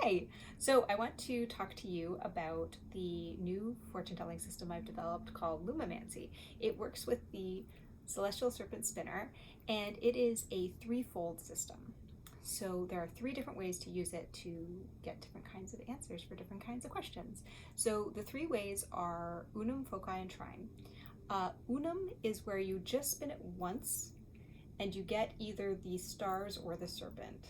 Hi! So I want to talk to you about the new fortune telling system I've developed called Lumomancy. It works with the Celestial Serpent spinner, and it is a threefold system. So there are three different ways to use it to get different kinds of answers for different kinds of questions. So the three ways are Unum, Foci, and Trine. Unum is where you just spin it once and you get either the stars or the serpent.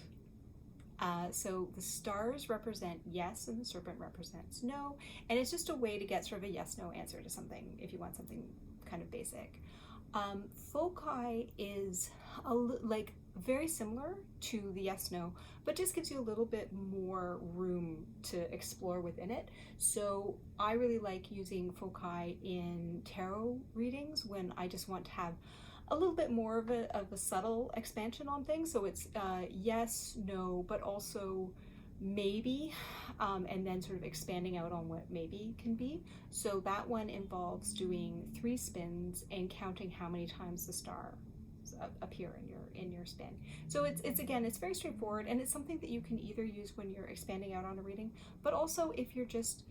So the stars represent yes and the serpent represents no, and it's just a way to get sort of a yes-no answer to something if you want something kind of basic. Foci is like very similar to the yes-no, but just gives you a little bit more room to explore within it. So I really like using foci in tarot readings when I just want to have a little bit more of a subtle expansion on things. So it's yes, no, but also maybe, and then sort of expanding out on what maybe can be. So that one involves doing 3 spins and counting how many times the stars appear in your spin. So it's again, it's very straightforward, and it's something that you can either use when you're expanding out on a reading, but also if you're just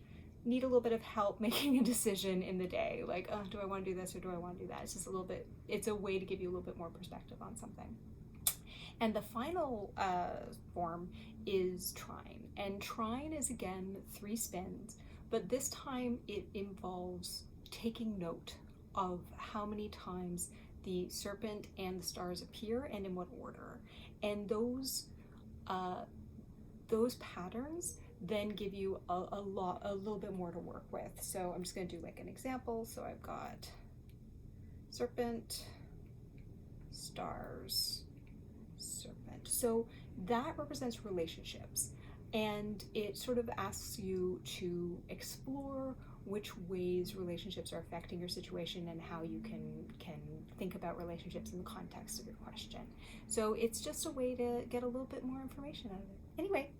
need a little bit of help making a decision in the day, like, oh, do I want to do this or do I want to do that? It's just a little bit, it's a way to give you a little bit more perspective on something. And the final form is Trine. And Trine is again 3 spins, but this time it involves taking note of how many times the serpent and the stars appear and in what order. And those patterns then give you a little bit more to work with. So I'm just going to do like an example. So I've got serpent, stars, serpent. So that represents relationships, and it sort of asks you to explore which ways relationships are affecting your situation and how you can think about relationships in the context of your question. So it's just a way to get a little bit more information out of it. Anyway,